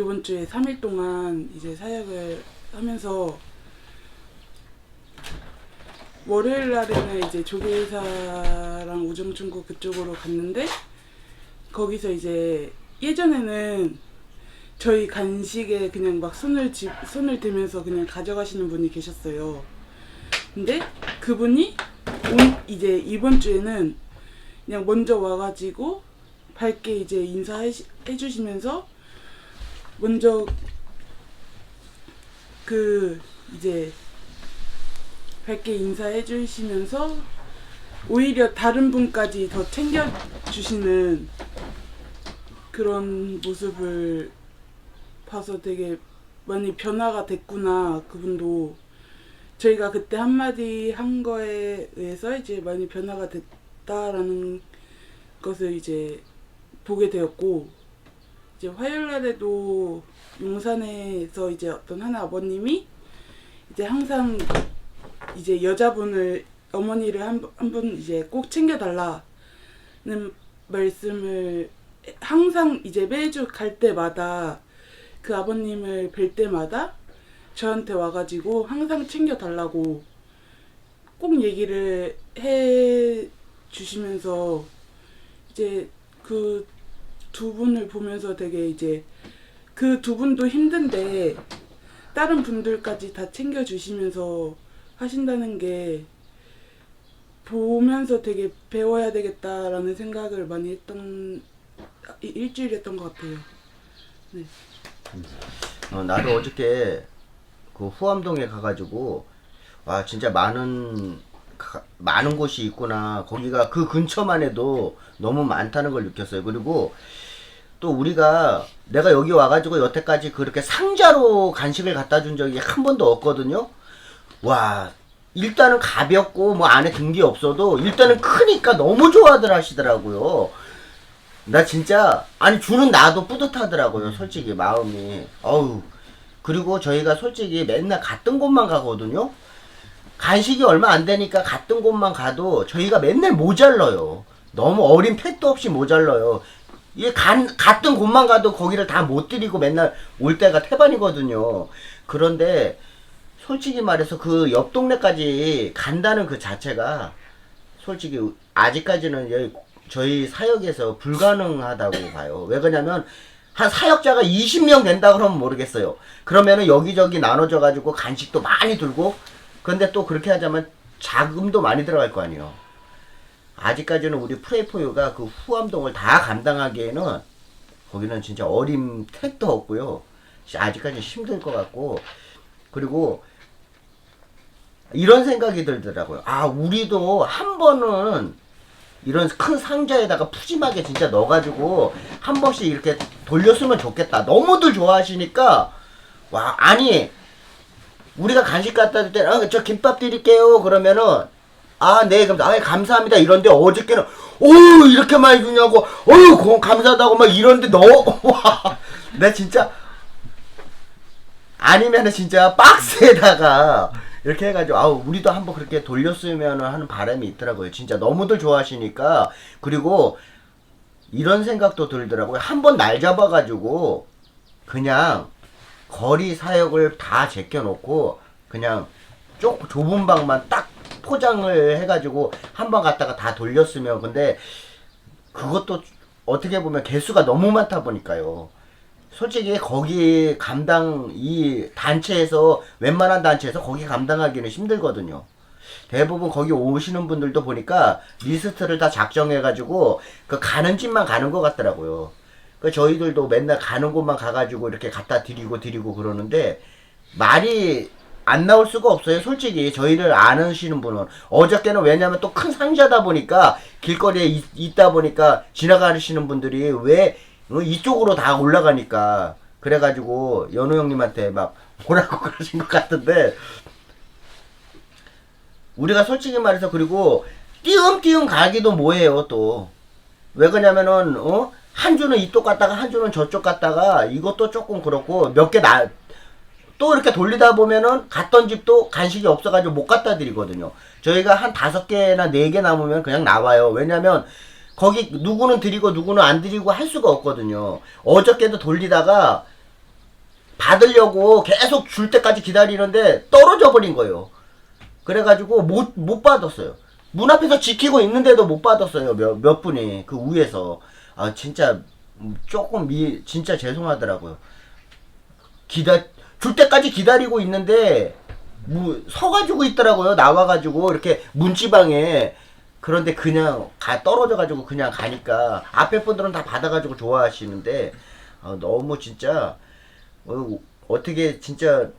이번 주에 3일 동안 이제 사역을 하면서 월요일 날에는 이제 조계사랑 우정중국 그쪽으로 갔는데 거기서 이제 예전에는 저희 간식에 그냥 막 손을 대면서 그냥 가져가시는 분이 계셨어요. 근데 그분이 이제 이번 주에는 그냥 먼저 와가지고 밝게 이제 인사해 주시면서 먼저 이제 밝게 인사해 주시면서 오히려 다른 분까지 더 챙겨 주시는 그런 모습을 봐서 되게 많이 변화가 됐구나. 그분도 저희가 그때 한마디 한 거에 의해서 이제 많이 변화가 됐다라는 것을 이제 보게 되었고, 이제 화요일 날에도 용산에서 이제 어떤 한 아버님이 이제 항상 이제 여자분을 어머니를 한 분 이제 꼭 챙겨달라는 말씀을 항상 이제 매주 갈 때마다 그 아버님을 뵐 때마다 저한테 와가지고 항상 챙겨달라고 꼭 얘기를 해 주시면서 이제 그 두 분을 보면서 되게 이제 그 두 분도 힘든데 다른 분들까지 다 챙겨주시면서 하신다는 게 보면서 되게 배워야 되겠다라는 생각을 많이 했던 일주일이었던 것 같아요. 네. 나도 어저께 그 후암동에 가가지고 와 진짜 많은 곳이 있구나. 거기가 그 근처만 해도 너무 많다는 걸 느꼈어요. 그리고 또 내가 여기 와가지고 여태까지 그렇게 상자로 간식을 갖다 준 적이 한 번도 없거든요. 와 일단은 가볍고 뭐 안에 든 게 없어도 일단은 크니까 너무 좋아들 하시더라고요. 나 진짜 아니 주는 나도 뿌듯하더라고요. 솔직히 마음이. 어우. 그리고 저희가 솔직히 맨날 갔던 곳만 가거든요. 간식이 얼마 안 되니까 갔던 곳만 가도 저희가 맨날 모자라요. 너무 어린 택도 없이 모자라요. 이게 갔던 곳만 가도 거기를 다 못 드리고 맨날 올 때가 태반이거든요. 그런데 솔직히 말해서 그 옆 동네까지 간다는 그 자체가 솔직히 아직까지는 저희 사역에서 불가능하다고 봐요. 왜 그러냐면 한 사역자가 20명 된다 그러면 모르겠어요. 그러면은 여기저기 나눠져 가지고 간식도 많이 들고 근데 또 그렇게 하자면 자금도 많이 들어갈 거 아니에요. 아직까지는 우리 프레이포유가 그 후암동을 다 감당하기에는 거기는 진짜 어림 택도 없고요. 아직까지 힘들 것 같고 그리고 이런 생각이 들더라고요. 아 우리도 한 번은 이런 큰 상자에다가 푸짐하게 진짜 넣어가지고 한 번씩 이렇게 돌렸으면 좋겠다. 너무들 좋아하시니까 와 아니 우리가 간식 갖다 줄 때 저 김밥 드릴게요 그러면은 네 그럼 감사합니다 이런데 어저께는 이렇게 많이 주냐고 감사하다고 막 이런데 와 나 진짜 아니면은 진짜 박스에다가 이렇게 해가지고 우리도 한번 그렇게 돌렸으면 하는 바람이 있더라고요. 진짜 너무들 좋아하시니까. 그리고 이런 생각도 들더라고요. 한번 날 잡아가지고 그냥 거리 사역을 다 제껴놓고 그냥 좁은 방만 딱 포장을 해가지고 한번 갔다가 다 돌렸으면 근데 그것도 어떻게 보면 개수가 너무 많다 보니까요. 솔직히 거기 이 단체에서 웬만한 단체에서 거기 감당하기는 힘들거든요. 대부분 거기 오시는 분들도 보니까 리스트를 다 작성해가지고 그 가는 집만 가는 것 같더라고요. 그 저희들도 맨날 가는 곳만 가가지고 이렇게 갖다 드리고 그러는데 말이 안 나올 수가 없어요. 솔직히 저희를 아시는 분은 어저께는 왜냐면 또 큰 상자다 보니까 길거리에 있다 보니까 지나가시는 분들이 왜 이쪽으로 다 올라가니까 그래가지고 연우 형님한테 막 뭐라고 그러신 것 같은데 우리가 솔직히 말해서 그리고 띄엄띄엄 가기도 뭐해요. 또 왜 그러냐면은 한 주는 이쪽 갔다가 한 주는 저쪽 갔다가 이것도 조금 그렇고 몇 개 또 이렇게 돌리다 보면은 갔던 집도 간식이 없어가지고 못 갖다 드리거든요. 저희가 한 5개나 4개 남으면 그냥 나와요. 왜냐면 거기 누구는 드리고 누구는 안 드리고 할 수가 없거든요. 어저께도 돌리다가 받으려고 계속 줄 때까지 기다리는데 떨어져 버린 거예요. 그래가지고 못 받았어요. 문 앞에서 지키고 있는데도 못 받았어요. 몇 분이 그 위에서. 아 진짜 조금 진짜 죄송하더라고요. 줄 때까지 기다리고 있는데 서가지고 있더라고요. 나와가지고 이렇게 문지방에. 그런데 그냥 떨어져가지고 그냥 가니까 앞에 분들은 다 받아가지고 좋아하시는데 너무 진짜 어떻게 진짜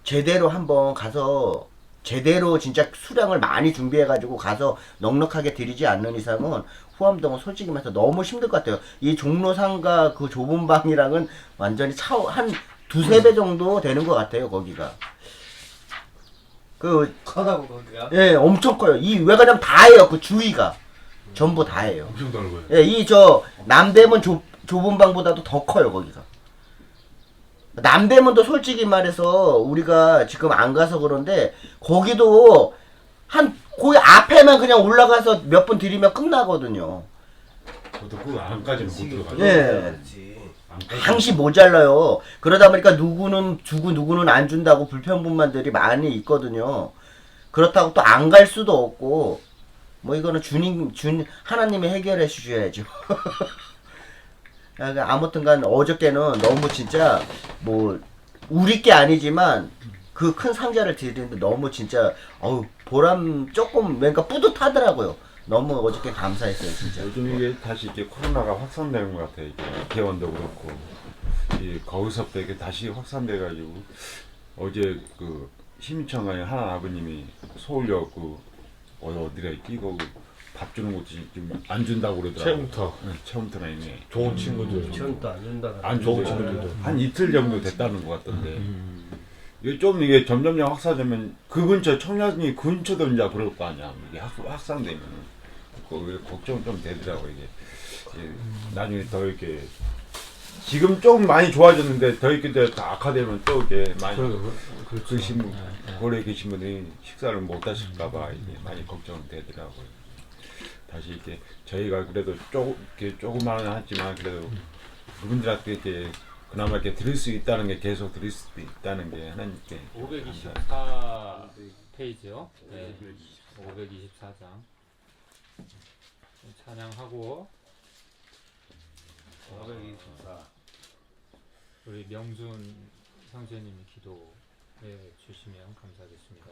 제대로 한번 가서 제대로 진짜 수량을 많이 준비해가지고 가서 넉넉하게 드리지 않는 이상은 후암동은 솔직히 말해서 너무 힘들 것 같아요. 이 종로상가 그 좁은 방이랑은 완전히 한 두세 배 정도 되는 것 같아요. 거기가. 커다고 거기가? 예, 엄청 커요. 왜 그러냐면 다 해요. 그 주위가. 전부 다 해요. 엄청 넓어요. 예, 남대문 좁은 방보다도 더 커요, 거기가. 남대문도 솔직히 말해서 우리가 지금 안 가서 그런데 거기도 거기 앞에만 그냥 올라가서 몇 분 들이면 끝나거든요. 저도 그 안까지는 못 들어가요. 예. 그렇지. 항시 모자라요. 그러다 보니까 누구는 주고 누구는 안 준다고 불평분만들이 많이 있거든요. 그렇다고 또 안 갈 수도 없고 뭐 이거는 하나님이 해결해 주셔야죠. 아무튼간 어저께는 너무 진짜 뭐 우리 게 아니지만 그 큰 상자를 드리는데 너무 진짜 보람 조금 뭔가 뿌듯하더라고요. 너무 어저께 감사했어요 진짜. 요즘 이게 다시 이렇게 코로나가 확산되는 것 같아요. 이게 개원도 그렇고 거기서부터 이게 다시 확산돼가지고 어제 그 시민청에 하나 아버님이 서울역 어디가 있지 밥 주는 곳이 지금 안 준다고 그러더라고요. 체험터. 네, 체험터나 있네. 좋은 친구들. 처음도 안 준다. 안 좋은 주고 친구들도. 한 이틀 정도 됐다는 것 같던데. 이게 점점점 확산되면 그 근처 청량리 근처도 이제 그럴 거 아니야. 이게 확산되면 걱정 좀 되더라고 이게. 나중에 더 이렇게 지금 조금 많이 좋아졌는데 더 이렇게 더 악화되면 또 이렇게 많이 그러신 고래 계신 분들이 식사를 못 하실까봐 이게 많이 걱정되더라고요. 다시 이렇게 저희가 그래도 조그마한 하지만 그래도 그분들한테 이렇게 그나마 이렇게 드릴 수 있다는 게 계속 드릴 수 있다는 게 하나님께 524 페이지요. 네. 524장 찬양하고 524. 우리 명준 형제님이 기도해 주시면 감사하겠습니다.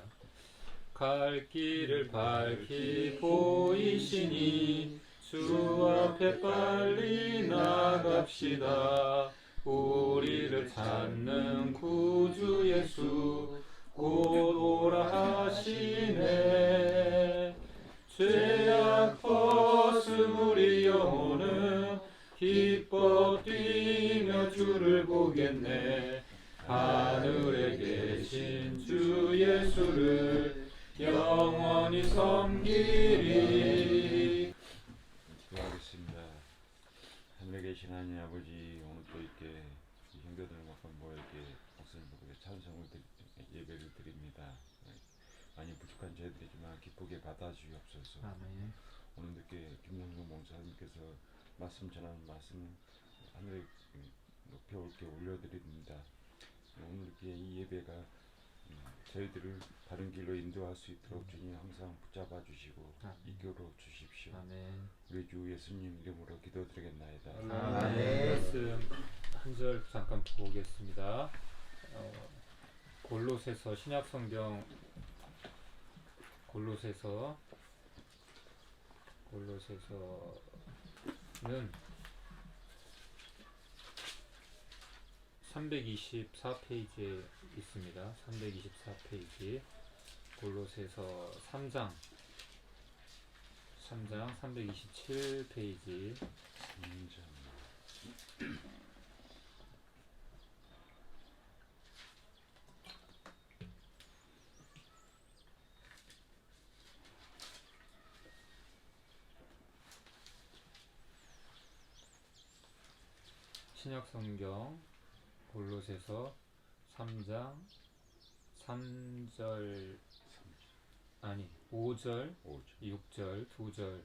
갈 길을 밝히 보이시니 주 앞에 빨리 나갑시다. 우리를 찾는 구주 예수 곧 오라 하시네. 죄악 벗은 우리 영혼은 기뻐 뛰며 주를 보겠네. 하늘에 계신 주 예수를 영원히 섬기리. 기도하겠습니다. 하늘에 계신 하나님 아버지, 오늘 또 이렇게 형제들과 이렇게 목소리를 보고 찬송을 예배를 드립니다. 많이 부족한 저희들이지만 기쁘게 받아주시옵소서. 아멘. 오늘 이렇게 김용수 목사님께서 말씀 전하는 말씀 하늘에 높이 올게 올려드립니다. 오늘 이렇게 이 예배가 저희들을 바른 길로 인도할 수 있도록 주님 항상 붙잡아 주시고 이끌어 주십시오. 아멘. 우리 주 예수님 이름으로 기도드리겠나이다. 아멘. 말씀 한 절 잠깐 보겠습니다. 골로새서 신약성경 골로새서는 324페이지에 있습니다. 324페이지 골로새서 3장 327페이지 신약성경 골로새서 3장 3절 아니 5절 6절 2절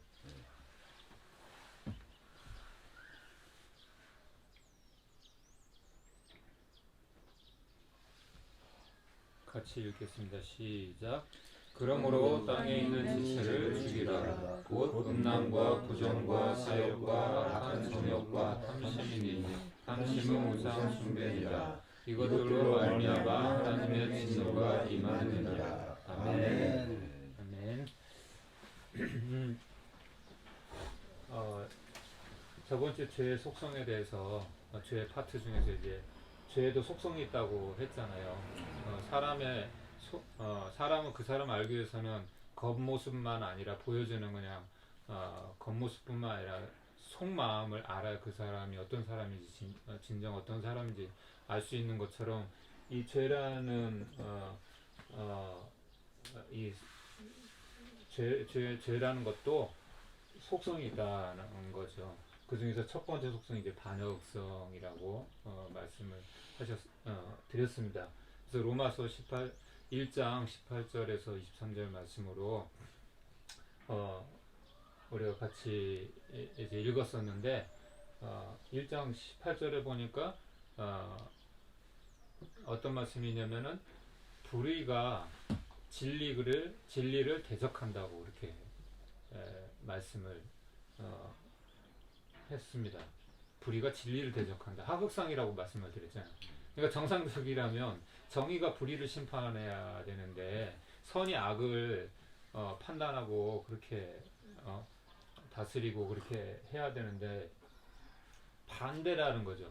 같이 읽겠습니다. 시작. 그러므로 땅에 있는 지체를 죽이라. 곧 음란과 부정과 사욕과 악한 정욕과 탐심이니 탐심은 우상 숭배니라. 이것들로 말미암아 하나님의 진노가 임하느니라. 아멘. 아멘. 저번 주 죄의 속성에 대해서 죄의 파트 중에서 이제 죄에도 속성이 있다고 했잖아요. 사람은 그 사람 알기 위해서는 겉모습만 아니라 보여주는 그냥 겉모습뿐만 아니라 속마음을 알아야 그 사람이 어떤 사람인지 진정 어떤 사람인지 알 수 있는 것처럼 이 죄라는 이 죄라는 것도 속성이 있다는 거죠. 그 중에서 첫 번째 속성이 이제 반역성이라고 말씀을 드렸습니다. 그래서 로마서 1장 18절에서 23절 말씀으로 우리가 같이 이제 읽었었는데 1장 18절에 보니까 어떤 말씀이냐면은 불의가 진리를 대적한다고 이렇게 말씀을 했습니다. 불의가 진리를 대적한다. 하극상이라고 말씀을 드렸잖아요. 그러니까 정상적이라면 정의가 불의를 심판해야 되는데 선이 악을 판단하고 그렇게 다스리고 그렇게 해야 되는데 반대라는 거죠.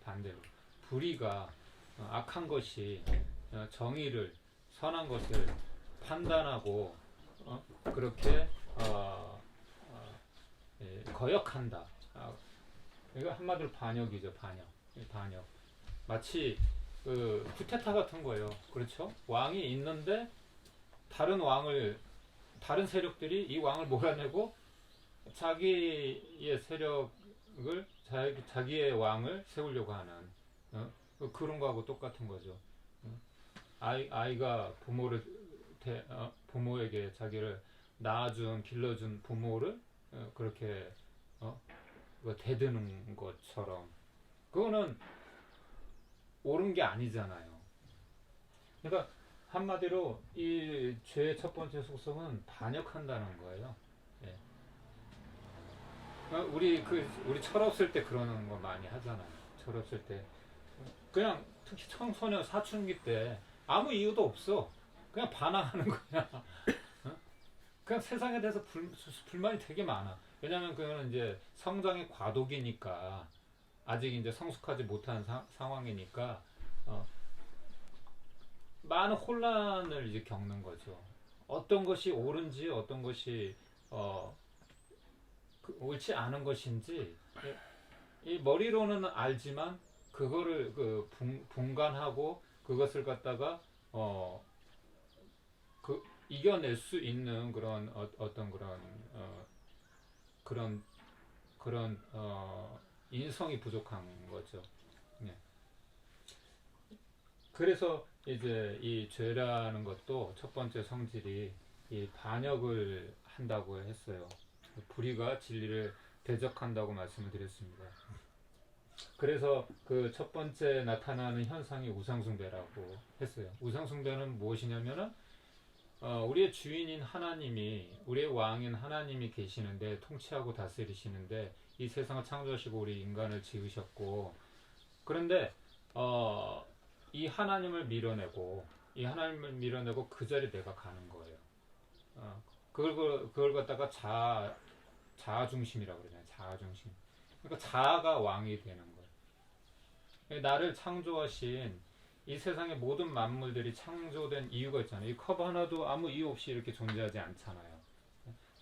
반대로 불의가 악한 것이 정의를 선한 것을 판단하고 그렇게 거역한다. 이거 한마디로 반역이죠. 반역. 마치 그 쿠데타 같은 거예요. 그렇죠? 왕이 있는데 다른 세력들이 이 왕을 몰아내고 자기의 세력을 자기의 왕을 세우려고 하는 그런 거하고 똑같은 거죠. 아이가 부모에게 자기를 낳아준 길러준 부모를 그렇게 대드는 것처럼 그거는 옳은 게 아니잖아요. 그러니까 한마디로 이 죄의 첫 번째 속성은 반역한다는 거예요. 예. 우리 철없을 때 그러는 거 많이 하잖아요. 철없을 때 그냥 특히 청소년 사춘기 때 아무 이유도 없어. 그냥 반항하는 거야. 그냥 세상에 대해서 불만이 되게 많아. 왜냐면 그거는 이제 성장의 과도기니까 아직 이제 성숙하지 못한 상황이니까 많은 혼란을 이제 겪는 거죠. 어떤 것이 옳은지 어떤 것이 옳지 않은 것인지 이 머리로는 알지만 그거를 분간하고 그것을 갖다가 이겨낼 수 있는 그런 어떤 그런 인성이 부족한 거죠. 네. 그래서 이제 이 죄라는 것도 첫 번째 성질이 이 반역을 한다고 했어요. 불의가 진리를 대적한다고 말씀을 드렸습니다. 그래서 그 첫 번째 나타나는 현상이 우상숭배라고 했어요. 우상숭배는 무엇이냐면은 우리의 주인인 하나님이, 우리의 왕인 하나님이 계시는데, 통치하고 다스리시는데, 이 세상을 창조하시고 우리 인간을 지으셨고, 그런데 이 하나님을 밀어내고 그 자리에 내가 가는 거예요. 그걸 갖다가 자아중심이라고 그러잖아요. 자아중심. 그러니까 자아가 왕이 되는 거예요. 나를 창조하신 이 세상의 모든 만물들이 창조된 이유가 있잖아요. 이 컵 하나도 아무 이유 없이 이렇게 존재하지 않잖아요.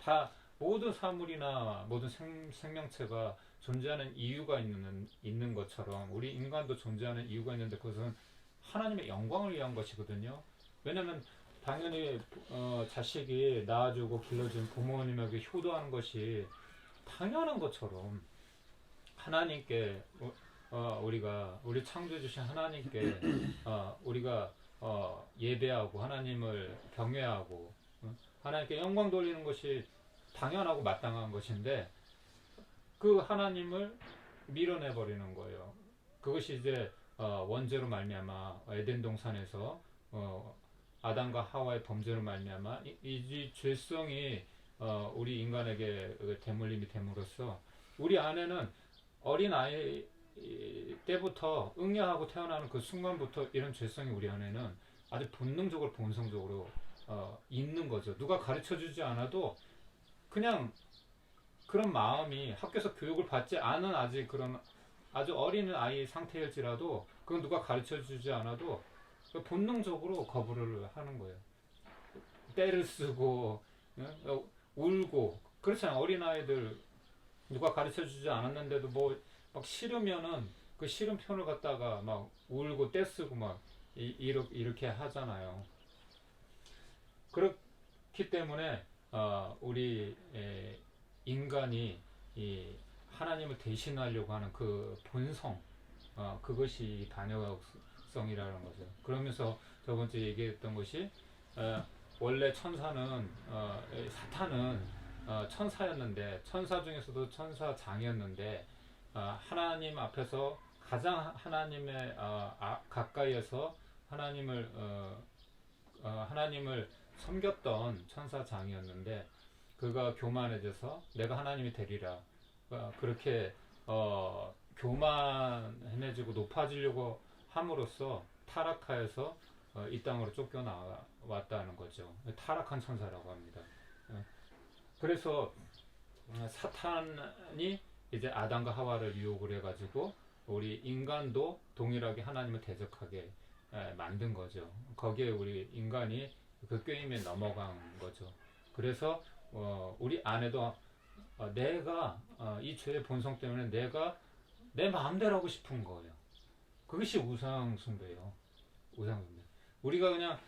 다 모든 사물이나 모든 생명체가 존재하는 이유가 있는 것처럼 우리 인간도 존재하는 이유가 있는데 그것은 하나님의 영광을 위한 것이거든요. 왜냐하면 당연히 자식이 낳아주고 길러준 부모님에게 효도하는 것이 당연한 것처럼 하나님께 우리 창조해 주신 하나님께 우리가 예배하고 하나님을 경외하고 하나님께 영광 돌리는 것이 당연하고 마땅한 것인데 그 하나님을 밀어내 버리는 거예요. 그것이 이제 원죄로 말미암아 에덴 동산에서 아담과 하와의 범죄로 말미암아 이 죄성이 우리 인간에게 대물림이 됨으로써 우리 안에는 어린 아이 때부터 응애하고 태어나는 그 순간부터 이런 죄성이 우리 안에는 아주 본능적으로 본성적으로 있는 거죠. 누가 가르쳐주지 않아도 그냥 그런 마음이 학교에서 교육을 받지 않은 아직 그런 아주 어린 아이 상태일지라도 그건 누가 가르쳐주지 않아도 본능적으로 거부를 하는 거예요. 때를 쓰고 울고 그렇잖아요. 어린 아이들 누가 가르쳐주지 않았는데도 뭐 막 싫으면은 그 싫은 편을 갖다가 막 울고 떼쓰고 막 이렇게 하잖아요. 그렇기 때문에 우리 인간이 이 하나님을 대신하려고 하는 그 본성, 그것이 반역성이라는 거죠. 그러면서 저번주에 얘기했던 것이 원래 천사는 사탄은 천사였는데 천사 중에서도 천사장이었는데 하나님 앞에서 가장 하나님의 가까이에서 하나님을 섬겼던 천사장이었는데 그가 교만해져서 내가 하나님이 되리라 그렇게 교만해지고 높아지려고 함으로써 타락하여서 이 땅으로 쫓겨나왔다는 거죠. 타락한 천사라고 합니다. 그래서 사탄이 이제 아담과 하와를 유혹을 해가지고 우리 인간도 동일하게 하나님을 대적하게 만든 거죠. 거기에 우리 인간이 그 게임에 넘어간 거죠. 그래서 우리 안에도 내가 이 죄의 본성 때문에 내가 내 마음대로 하고 싶은 거예요. 그것이 우상 숭배예요. 우상 숭배. 우리가 그냥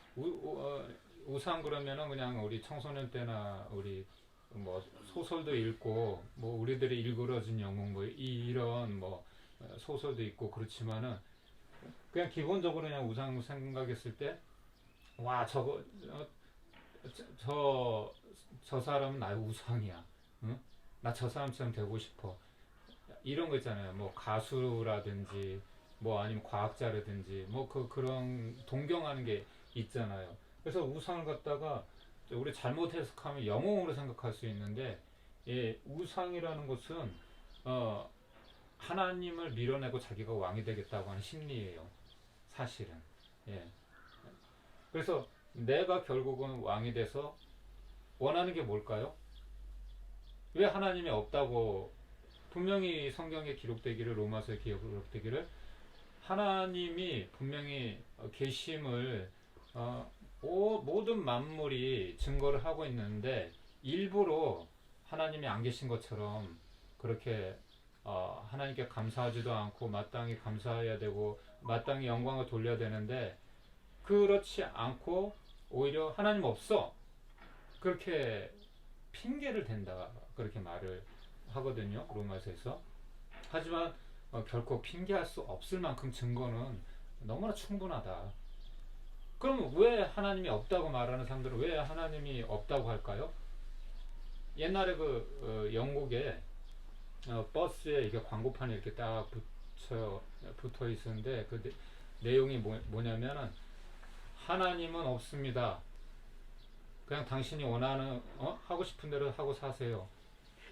우상 그러면은 그냥 우리 청소년 때나 우리 뭐 소설도 읽고 뭐 우리들이 일그러진 영웅 뭐 이런 뭐 소설도 있고 그렇지만은 그냥 기본적으로 그냥 우상 생각했을 때 와 저거 저 사람은 나의 우상이야. 응? 나 저 사람처럼 되고 싶어. 이런 거 있잖아요. 뭐 가수라든지 뭐 아니면 과학자라든지 뭐 그런 동경하는 게 있잖아요. 그래서 우상을 갖다가 우리 잘못 해석하면 영웅으로 생각할 수 있는데 우상이라는 것은 하나님을 밀어내고 자기가 왕이 되겠다고 하는 심리예요. 사실은. 예. 그래서 내가 결국은 왕이 돼서 원하는 게 뭘까요? 왜 하나님이 없다고 분명히 성경에 기록되기를 로마서에 기록되기를 하나님이 분명히 계심을 모든 만물이 증거를 하고 있는데 일부러 하나님이 안 계신 것처럼 그렇게 하나님께 감사하지도 않고 마땅히 감사해야 되고 마땅히 영광을 돌려야 되는데 그렇지 않고 오히려 하나님 없어 그렇게 핑계를 댄다 그렇게 말을 하거든요. 로마서에서. 하지만 결코 핑계할 수 없을 만큼 증거는 너무나 충분하다. 그럼 왜 하나님이 없다고 말하는 사람들은 왜 하나님이 없다고 할까요? 옛날에 영국에 버스에 이게 광고판이 이렇게 딱 붙어 있었는데 그 내용이 뭐냐면은 하나님은 없습니다. 그냥 당신이 원하는 하고 싶은 대로 하고 사세요.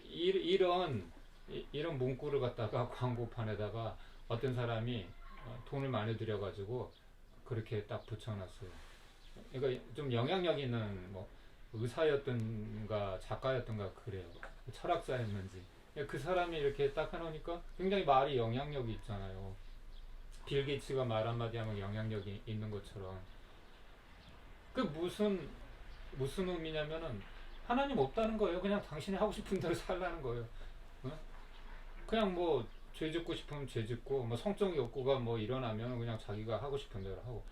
이런 문구를 갖다가 광고판에다가 어떤 사람이 돈을 많이 들여가지고 그렇게 딱 붙여놨어요. 그러니까 좀 영향력 있는 뭐 의사였던가 작가였던가 그래요. 철학자였는지. 그 사람이 이렇게 딱 해놓으니까 굉장히 말이 영향력이 있잖아요. 빌 게이츠가 말 한마디 하면 영향력이 있는 것처럼. 그 무슨 의미냐면은 하나님 없다는 거예요. 그냥 당신이 하고 싶은 대로 살라는 거예요. 그냥 뭐 죄 짓고 싶으면 죄 짓고 뭐 성적 욕구가 뭐 일어나면 그냥 자기가 하고 싶은 대로 하고.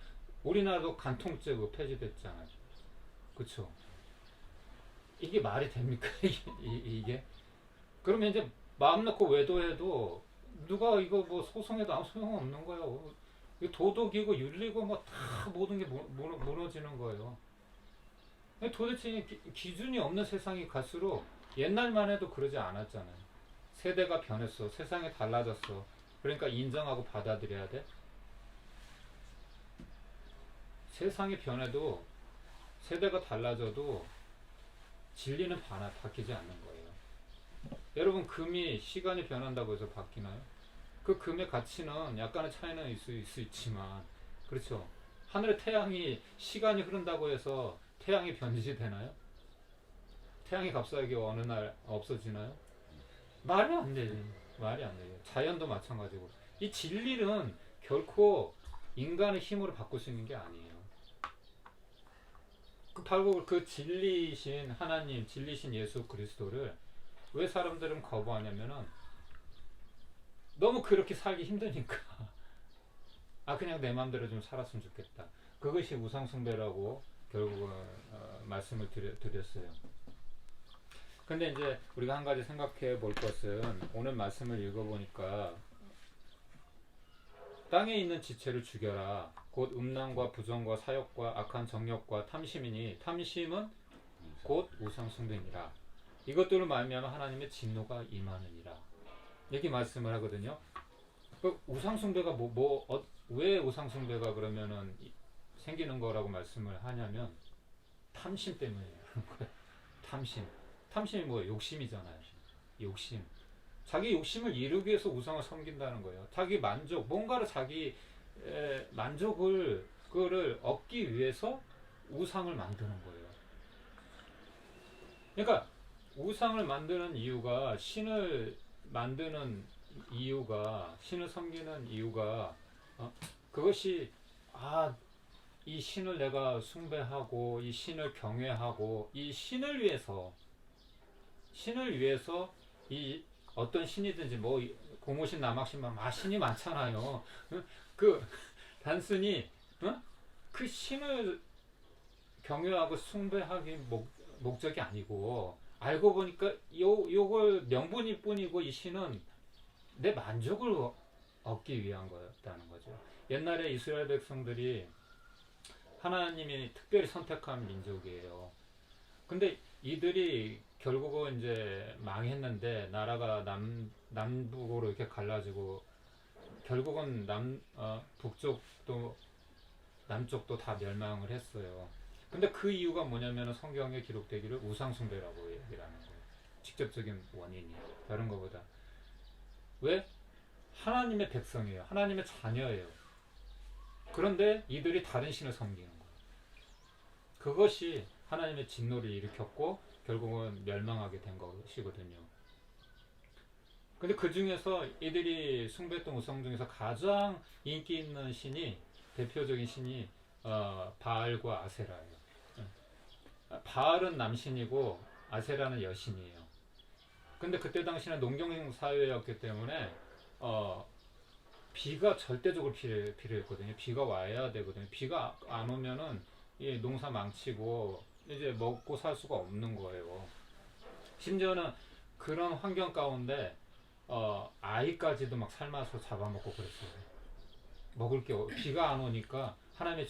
우리나라도 간통죄 폐지됐잖아요. 그쵸? 이게 말이 됩니까? 이게? 그러면 이제 마음 놓고 외도해도 누가 이거 뭐 소송해도 아무 소용없는 거예요. 도덕이고 윤리고 뭐 다 모든 게 무너지는 거예요. 도대체 기준이 없는 세상이 갈수록 옛날만 해도 그러지 않았잖아요. 세대가 변했어. 세상이 달라졌어. 그러니까 인정하고 받아들여야 돼. 세상이 변해도 세대가 달라져도 진리는 바뀌지 않는 거예요. 여러분, 금이 시간이 변한다고 해서 바뀌나요? 그 금의 가치는 약간의 차이는 있을 수 있지만, 그렇죠? 하늘의 태양이 시간이 흐른다고 해서 태양이 변질되나요? 태양이 갑자기 어느 날 없어지나요? 말이 안 되지. 말이 안 돼요. 자연도 마찬가지고. 이 진리는 결코 인간의 힘으로 바꿀 수 있는 게 아니에요. 바로 그 진리이신 하나님, 진리이신 예수 그리스도를 왜 사람들은 거부하냐면은 너무 그렇게 살기 힘드니까. 아, 그냥 내 마음대로 좀 살았으면 좋겠다. 그것이 우상숭배라고 결국은 말씀을 드렸어요. 근데 이제 우리가 한 가지 생각해 볼 것은, 오늘 말씀을 읽어보니까 땅에 있는 지체를 죽여라. 곧 음란과 부정과 사욕과 악한 정욕과 탐심이니, 탐심은 곧 우상숭배니라. 이것들을 말미암아 하나님의 진노가 임하느니라. 이렇게 말씀을 하거든요. 그 우상숭배가 왜 우상숭배가 그러면은 생기는 거라고 말씀을 하냐면, 탐심 때문에 그런 거예요. 탐심. 탐심이 뭐예요? 욕심이잖아요. 욕심. 자기 욕심을 이루기 위해서 우상을 섬긴다는 거예요. 자기 만족, 뭔가를 자기 만족을 그거를 얻기 위해서 우상을 만드는 거예요. 그러니까 우상을 만드는 이유가, 신을 만드는 이유가, 신을 섬기는 이유가 그것이 이 신을 내가 숭배하고 이 신을 경외하고 이 신을 위해서 이 어떤 신이든지 뭐 고무신, 남학신, 신이 많잖아요. 그 단순히 그 신을 경외하고 숭배하기 목적이 아니고, 알고 보니까 요걸 명분일 뿐이고, 이 신은 내 만족을 얻기 위한 거였다는 거죠. 옛날에 이스라엘 백성들이 하나님이 특별히 선택한 민족이에요. 근데 이들이 결국은 이제 망했는데, 나라가 남북으로 이렇게 갈라지고 결국은 북쪽도 남쪽도 다 멸망을 했어요. 근데 그 이유가 뭐냐면 성경에 기록되기를 우상숭배라고 얘기를 하는 거예요. 직접적인 원인이 다른 것보다. 왜? 하나님의 백성이에요. 하나님의 자녀예요. 그런데 이들이 다른 신을 섬기는 거예요. 그것이 하나님의 진노를 일으켰고 결국은 멸망하게 된 것이거든요. 근데 그 중에서 이들이 숭배했던 우상 중에서 가장 인기 있는 신이, 대표적인 신이 바알과 아세라예요. 바알은 남신이고 아세라는 여신이에요. 근데 그때 당시는 농경 사회였기 때문에 비가 절대적으로 필요했거든요. 비가 와야 되거든요. 비가 안 오면은 이 농사 망치고 이제 먹고 살 수가 없는 거예요. 심지어는 그런 환경 가운데 아이까지도 막 삶아서 잡아먹고 그랬어요. 먹을 게 비가 안 오니까 하나님의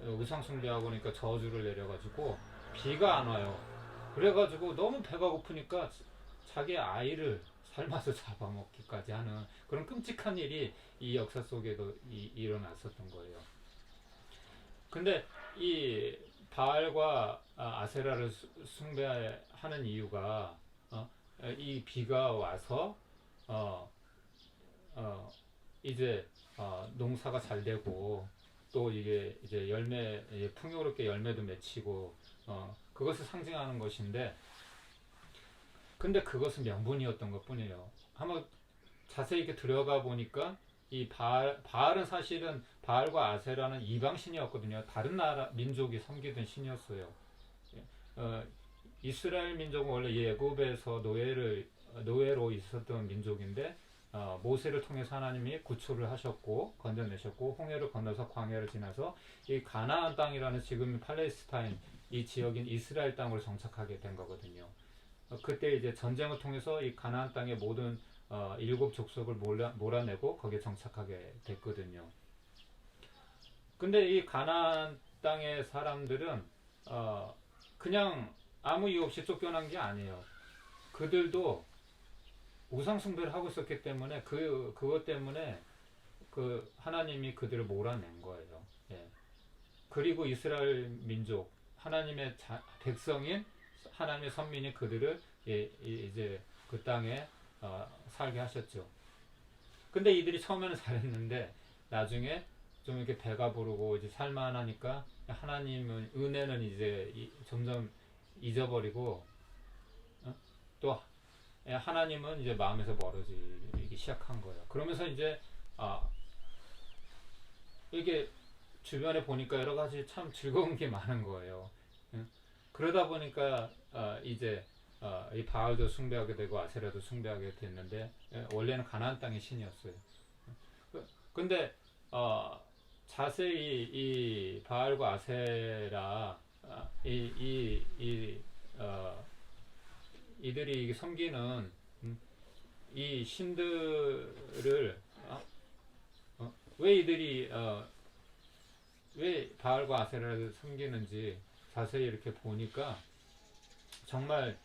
우상 숭배하고 그러니까 저주를 내려가지고 비가 안 와요. 그래가지고 너무 배가 고프니까 자기 아이를 삶아서 잡아먹기까지 하는 그런 끔찍한 일이 이 역사 속에도 일어났었던 거예요. 근데 이 바알과 아세라를 숭배하는 이유가 이 비가 와서 이제 농사가 잘 되고 또 이게 이제 풍요롭게 열매도 맺히고 그것을 상징하는 것인데, 근데 그것은 명분이었던 것 뿐이에요. 한번 자세히 이렇게 들어가 보니까 이 바알은 사실은 바알과 아세라는 이방신이었거든요. 다른 나라 민족이 섬기던 신이었어요. 이스라엘 민족은 원래 예굽에서 노예로 있었던 민족인데 모세를 통해서 하나님이 구출을 하셨고 건져내셨고 홍해를 건너서 광야를 지나서 이 가나안 땅이라는 지금 팔레스타인 이 지역인 이스라엘 땅으로 정착하게 된 거거든요. 그때 이제 전쟁을 통해서 이 가나안 땅의 모든 7 족속을 몰아내고 거기에 정착하게 됐거든요. 근데 이 가나안 땅의 사람들은 그냥 아무 이유 없이 쫓겨난 게 아니에요. 그들도 우상 숭배를 하고 있었기 때문에 그것 때문에 그 하나님이 그들을 몰아낸 거예요. 예. 그리고 이스라엘 민족 하나님의 백성인 하나님의 선민이 그들을 이제 그 땅에 살게 하셨죠. 근데 이들이 처음에는 잘했는데 나중에 좀 이렇게 배가 부르고 이제 살만하니까 하나님은 은혜는 이제 점점 잊어버리고 또 하나님은 이제 마음에서 멀어지기 시작한 거예요. 그러면서 이제 이게 주변에 보니까 여러 가지 참 즐거운 게 많은 거예요. 그러다 보니까 이제 이 바알도 숭배하게 되고 아세라도 숭배하게 됐는데 원래는 가나안 땅의 신이었어요. 근데 자세히 이 바알과 아세라 이들이 섬기는 이 신들을 왜 이들이 왜 바알과 아세라를 섬기는지 자세히 이렇게 보니까 정말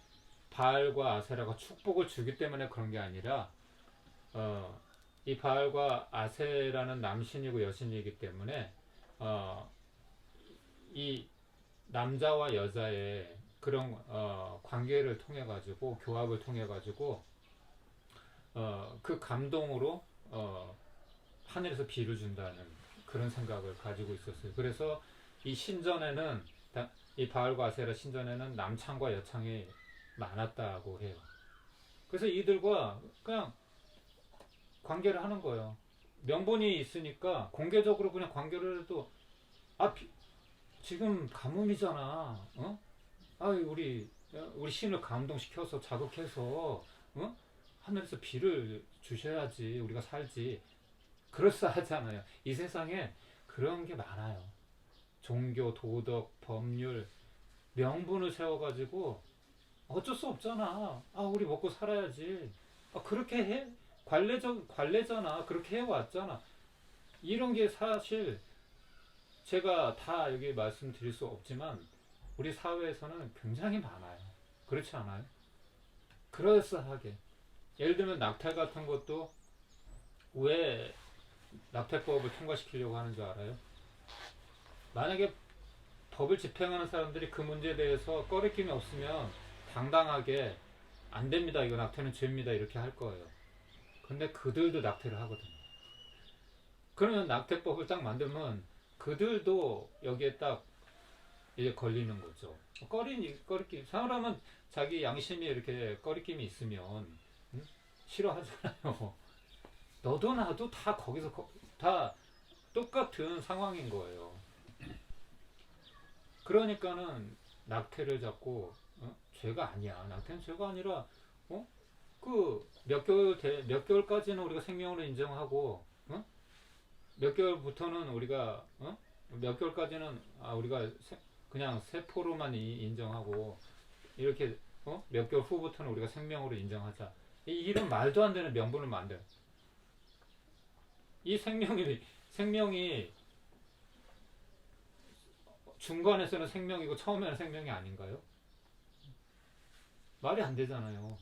바알과 아세라가 축복을 주기 때문에 그런 게 아니라 이 바알과 아세라는 남신이고 여신이기 때문에 이 남자와 여자의 그런 관계를 통해 가지고 교합을 통해 가지고 그 감동으로 하늘에서 비를 준다는 그런 생각을 가지고 있었어요. 그래서 이 신전에는 이 바알과 아세라 신전에는 남창과 여창이 많았다고 해요. 그래서 이들과 그냥 관계를 하는 거예요. 명분이 있으니까 공개적으로 그냥 관계를 해도 지금 가뭄이잖아. 우리 신을 감동시켜서 자극해서 하늘에서 비를 주셔야지 우리가 살지. 그럴싸하잖아요. 이 세상에 그런 게 많아요. 종교, 도덕, 법률, 명분을 세워가지고 어쩔 수 없잖아. 우리 먹고 살아야지. 그렇게 해? 관례잖아. 그렇게 해왔잖아. 이런 게 사실 제가 다 여기 말씀드릴 수 없지만 우리 사회에서는 굉장히 많아요. 그렇지 않아요? 그럴싸하게. 예를 들면 낙태 같은 것도 왜 낙태법을 통과시키려고 하는 줄 알아요? 만약에 법을 집행하는 사람들이 그 문제에 대해서 꺼리낌이 없으면 당당하게 안 됩니다. 이거 낙태는 죄입니다. 이렇게 할 거예요. 근데 그들도 낙태를 하거든요. 그러면 낙태법을 딱 만들면 그들도 여기에 딱 이제 걸리는 거죠. 꺼리낌. 사람은 자기 양심이 이렇게 꺼리낌이 있으면 싫어하잖아요. 너도 나도 다 거기서 다 똑같은 상황인 거예요. 그러니까는 낙태를 잡고 죄가 아니야. 낙태는 죄가 아니라 그 몇 개월까지는 우리가 생명으로 인정하고 몇 개월부터는 우리가 몇 개월까지는 우리가 그냥 세포로만 인정하고 이렇게 몇 개월 후부터는 우리가 생명으로 인정하자. 이런 말도 안 되는 명분을 만들어. 이 생명이 중간에서는 생명이고 처음에는 생명이 아닌가요? 말이 안 되잖아요.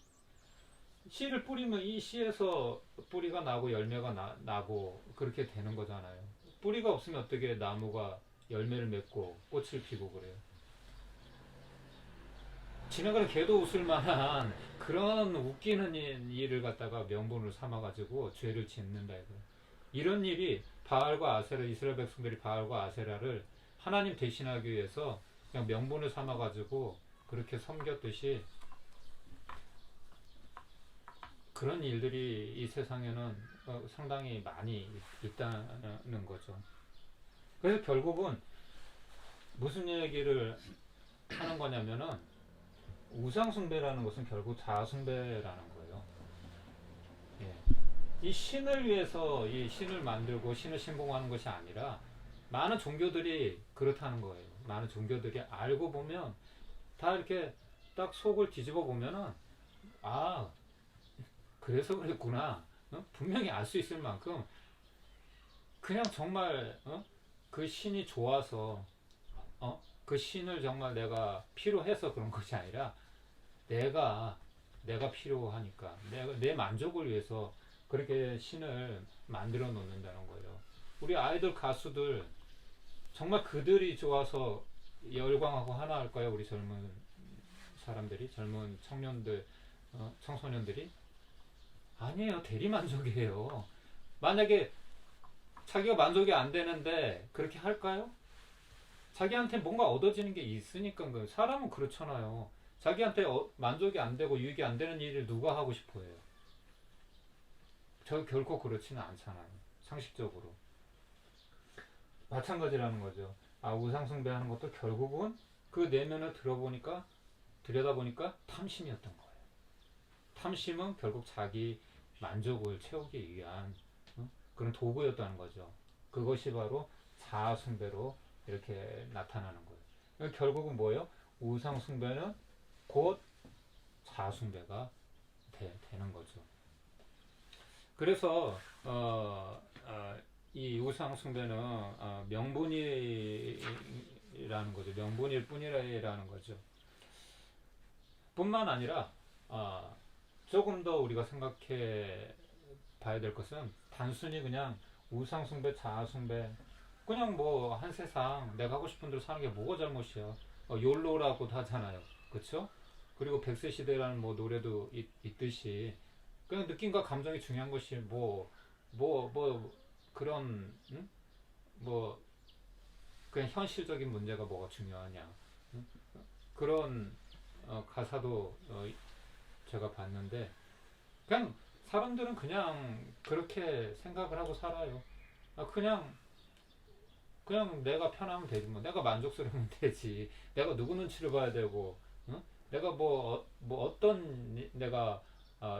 씨를 뿌리면 이 씨에서 뿌리가 나고 열매가 나고 그렇게 되는 거잖아요. 뿌리가 없으면 어떻게 나무가 열매를 맺고 꽃을 피고 그래요? 지나가는 개도 웃을 만한 그런 웃기는 일을 갖다가 명분으로 삼아가지고 죄를 짓는다 이거예요. 이런 일이 바알과 아세라, 이스라엘 백성들이 바알과 아세라를 하나님 대신하기 위해서 그냥 명분을 삼아가지고 그렇게 섬겼듯이 그런 일들이 이 세상에는 상당히 많이 있다는 거죠. 그래서 결국은 무슨 얘기를 하는 거냐면은 우상숭배라는 것은 결국 자아숭배라는 거예요. 예. 이 신을 위해서 이 신을 만들고 신을 신봉하는 것이 아니라 많은 종교들이 그렇다는 거예요. 많은 종교들이 알고 보면 다 이렇게 딱 속을 뒤집어 보면은 그래서 그랬구나. 분명히 알 수 있을 만큼 그냥 정말 그 신이 좋아서 그 신을 정말 내가 필요해서 그런 것이 아니라 내가 필요하니까 내 만족을 위해서 그렇게 신을 만들어 놓는다는 거예요. 우리 아이돌 가수들 정말 그들이 좋아서 열광하고 하나 할까요? 우리 젊은 사람들이, 젊은 청년들, 청소년들이? 아니에요. 대리만족이에요. 만약에 자기가 만족이 안 되는데 그렇게 할까요? 자기한테 뭔가 얻어지는 게 있으니까. 사람은 그렇잖아요. 자기한테 만족이 안 되고 유익이 안 되는 일을 누가 하고 싶어 해요? 저 결코 그렇지는 않잖아요. 상식적으로. 마찬가지라는 거죠. 우상숭배하는 것도 결국은 그 내면을 들여다보니까 탐심이었던 거예요. 탐심은 결국 자기 만족을 채우기 위한 그런 도구였다는 거죠. 그것이 바로 자아숭배로 이렇게 나타나는 거예요. 그러니까 결국은 뭐예요? 우상숭배는 곧 자아숭배가 되는 거죠. 그래서 이 우상숭배는 명분이라는 거죠. 명분일 뿐이라는 거죠. 뿐만 아니라 조금 더 우리가 생각해 봐야 될 것은 단순히 그냥 우상숭배, 자아숭배, 그냥 뭐 한 세상 내가 하고 싶은 대로 사는 게 뭐가 잘못이야. 욜로라고도 하잖아요. 그쵸? 그리고 100세 시대라는 뭐 노래도 있듯이 그냥 느낌과 감정이 중요한 것이 그런 뭐 그냥 현실적인 문제가 뭐가 중요하냐. 그런 가사도 제가 봤는데 그냥 사람들은 그냥 그렇게 생각을 하고 살아요. 그냥 내가 편하면 되지 뭐. 내가 만족스러우면 되지. 내가 누구 눈치를 봐야 되고, 내가 어떤 내가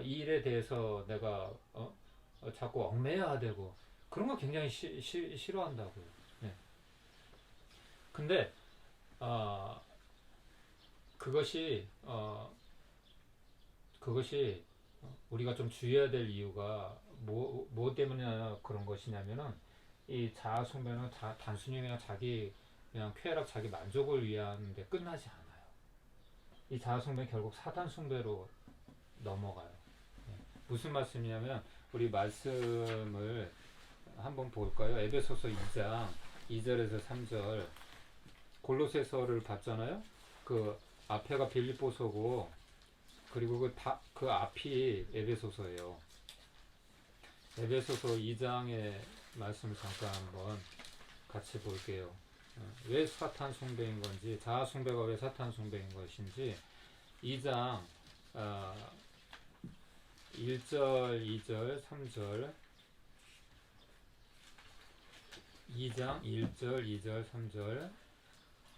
이 일에 대해서 내가 자꾸 얽매여야 되고 그런 거 굉장히 싫어한다고요. 네. 근데 그것이 우리가 좀 주의해야 될 이유가 뭐 때문에 그런 것이냐면은 이 자아숭배는 단순히 그냥 자기 그냥 쾌락, 자기 만족을 위한 데 끝나지 않아요. 이 자아숭배는 결국 사탄숭배로 넘어가요. 네. 무슨 말씀이냐면 우리 말씀을 한번 볼까요? 에베소서 2장 2절에서 3절. 골로새서를 봤잖아요. 그 앞에가 빌립보서고 그리고 그 앞이 에베소서예요. 에베소서 2장의 말씀을 잠깐 한번 같이 볼게요. 왜 사탄 숭배인 건지, 자아 숭배가 왜 사탄 숭배인 것인지 2장 1절, 2절, 3절 2장 1절, 2절, 3절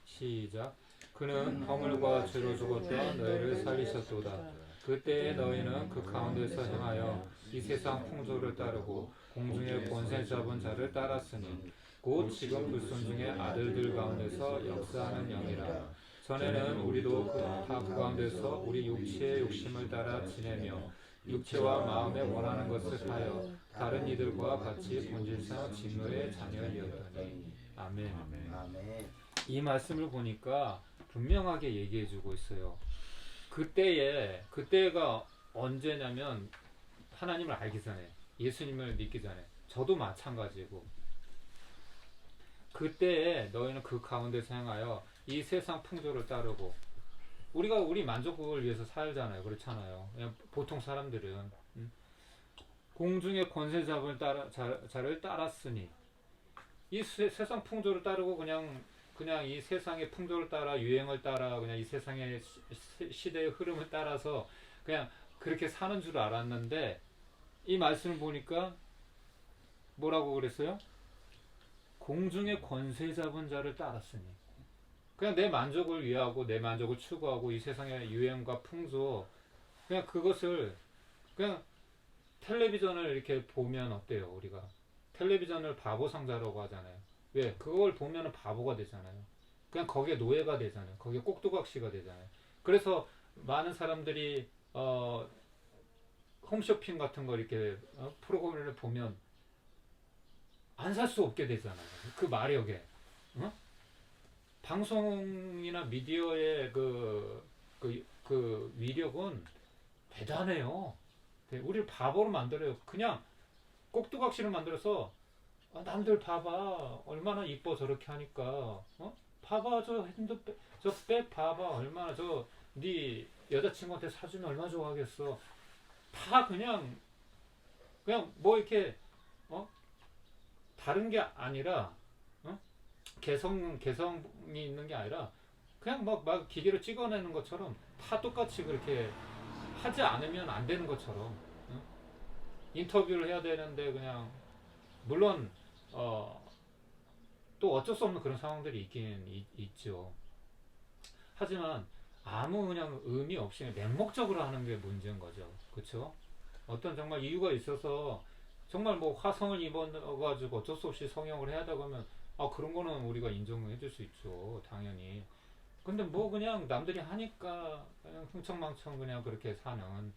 시작. 그는 허물과 죄로 죽었던 너희를 살리셨도다. 그때에 너희는 그 가운데서 행하여 이 세상 풍조를 따르고 공중의 권세 잡은 자를 따랐으니 곧 지금 불순종의 아들들 가운데서 역사하는 영이라. 전에는 우리도 그 가운데서 우리 육체의 욕심을 따라 지내며 육체와 마음에 원하는 것을 하여 다른 이들과 같이 본질상 진노의 자녀이었더니. 아멘. 아멘. 이 말씀을 보니까 분명하게 얘기해주고 있어요. 그때가 언제냐면 하나님을 알기 전에, 예수님을 믿기 전에, 저도 마찬가지고, 그때에 너희는 그 가운데서 행하여 이 세상 풍조를 따르고, 우리가 우리 만족을 위해서 살잖아요. 그렇잖아요. 그냥 보통 사람들은 공중의 권세 잡은 자를 따랐으니, 이 세상 풍조를 따르고 그냥 이 세상의 풍조를 따라, 유행을 따라, 그냥 이 세상의 시대의 흐름을 따라서 그냥 그렇게 사는 줄 알았는데, 이 말씀을 보니까 뭐라고 그랬어요? 공중의 권세 잡은 자를 따랐으니. 그냥 내 만족을 위하고 내 만족을 추구하고 이 세상의 유행과 풍조, 그냥 그것을 그냥 텔레비전을 이렇게 보면 어때요? 우리가 텔레비전을 바보 상자라고 하잖아요. 왜? 그걸 보면은 바보가 되잖아요. 그냥 거기에 노예가 되잖아요. 거기에 꼭두각시가 되잖아요. 그래서 많은 사람들이 홈쇼핑 같은 거 이렇게 프로그램을 보면 안 살 수 없게 되잖아요. 그 마력에. 방송이나 미디어의 그 위력은 대단해요. 우리를 바보로 만들어요. 그냥 꼭두각시를 만들어서 남들 봐봐 얼마나 이뻐 저렇게 하니까 봐봐 저 핸드백 저 백 봐봐 얼마나 저 네 여자친구한테 사주면 얼마나 좋아하겠어. 다 그냥 뭐 이렇게 다른 게 아니라 개성이 있는 게 아니라 그냥 막 기계로 찍어내는 것처럼 다 똑같이 그렇게 하지 않으면 안 되는 것처럼 인터뷰를 해야 되는데 그냥 물론 또 어쩔 수 없는 그런 상황들이 있죠. 하지만 아무 그냥 의미 없이 맹목적으로 하는 게 문제인 거죠. 그렇죠? 어떤 정말 이유가 있어서 정말 뭐 화성을 입어가지고 어쩔 수 없이 성형을 해야 하다 보면 그런 거는 우리가 인정해 줄 수 있죠. 당연히. 근데 뭐 그냥 남들이 하니까 그냥 흥청망청 그냥 그렇게 사는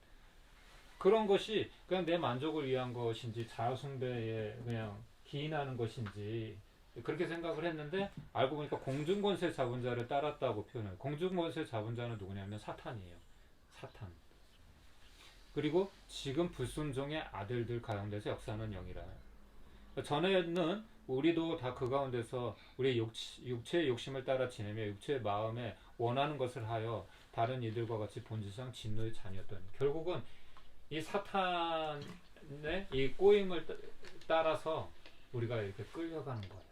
그런 것이 그냥 내 만족을 위한 것인지 자아숭배에 그냥 기인하는 것인지 그렇게 생각을 했는데 알고 보니까 공중권세 잡은 자를 따랐다고 표현해요. 공중권세 잡은 자는 누구냐면 사탄이에요. 사탄. 그리고 지금 불순종의 아들들 가운데서 역사하는 영이라. 전에는 우리도 다 그 가운데서 우리의 육체의 욕심을 따라 지내며 육체의 마음에 원하는 것을 하여 다른 이들과 같이 본질상 진노의 자녀였던, 결국은 이 사탄의 이 꼬임을 따라서 우리가 이렇게 끌려가는 거예요.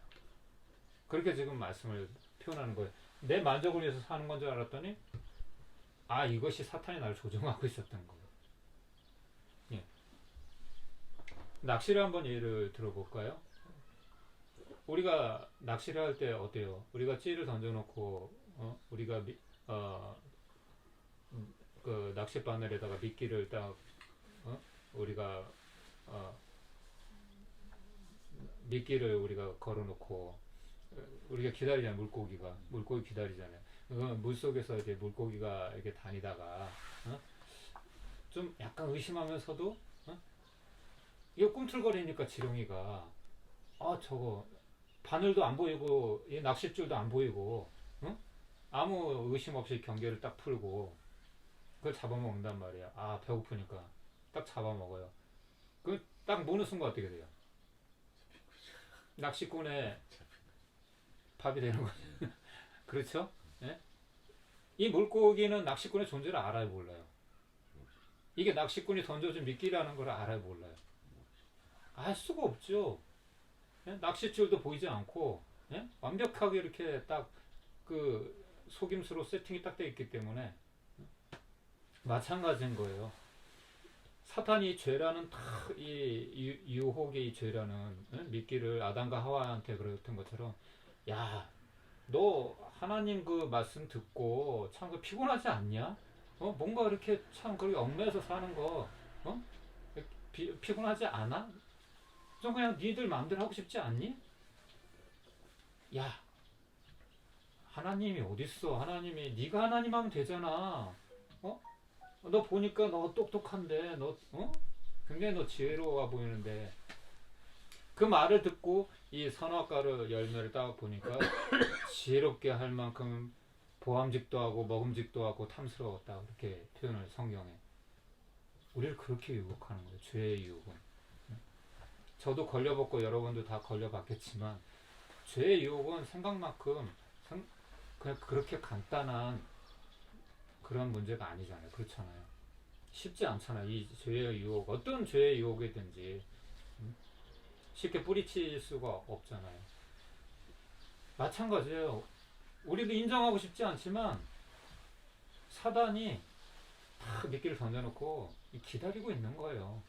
그렇게 지금 말씀을 표현하는 거예요. 내 만족을 위해서 사는 건 줄 알았더니 이것이 사탄이 나를 조종하고 있었던 거예요. 예. 낚시를 한번 예를 들어볼까요? 우리가 낚시를 할 때 어때요? 우리가 찌를 던져놓고 우리가 그 낚시 바늘에다가 미끼를 딱 우리가 미끼를 우리가 걸어놓고 우리가 기다리잖아요. 물고기 기다리잖아요. 물 속에서 이제 물고기가 이렇게 다니다가 좀 약간 의심하면서도 이거 꿈틀거리니까 지렁이가 저거 바늘도 안 보이고 이 낚싯줄도 안 보이고 아무 의심 없이 경계를 딱 풀고 그걸 잡아먹는단 말이야. 배고프니까 딱 잡아먹어요. 그 딱 무는 순간 어떻게 돼요? 낚시꾼의 밥이 되는 거죠. 그렇죠? 예? 이 물고기는 낚시꾼의 존재를 알아요, 몰라요? 이게 낚시꾼이 던져준 미끼라는 걸 알아요, 몰라요? 알 수가 없죠. 예? 낚싯줄도 보이지 않고 완벽하게 이렇게 딱 그 속임수로 세팅이 딱 돼 있기 때문에 마찬가지인 거예요. 사탄이 죄라는 이 유혹의 이 죄라는 미끼를 아담과 하와한테 그랬던 것처럼, 야, 너 하나님 그 말씀 듣고 참 그 피곤하지 않냐? 뭔가 이렇게 참 그렇게 얽매여서 사는 거 피곤하지 않아? 좀 그냥 니들 마음대로 하고 싶지 않니? 야, 하나님이 어딨어? 하나님이 네가 하나님 하면 되잖아. 너 보니까 너 똑똑한데 너 굉장히 너 지혜로워 보이는데, 그 말을 듣고 이 선악과를 열매를 딱 보니까 지혜롭게 할 만큼 보암직도 하고 먹음직도 하고 탐스러웠다, 그렇게 표현을 성경에. 우리를 그렇게 유혹하는 거예요. 죄의 유혹은. 저도 걸려봤고 여러분도 다 걸려봤겠지만 죄의 유혹은 생각만큼 그냥 그렇게 간단한 그런 문제가 아니잖아요. 그렇잖아요. 쉽지 않잖아요. 이 죄의 유혹, 어떤 죄의 유혹이든지 쉽게 뿌리칠 수가 없잖아요. 마찬가지예요. 우리도 인정하고 싶지 않지만 사단이 다 미끼를 던져놓고 기다리고 있는 거예요.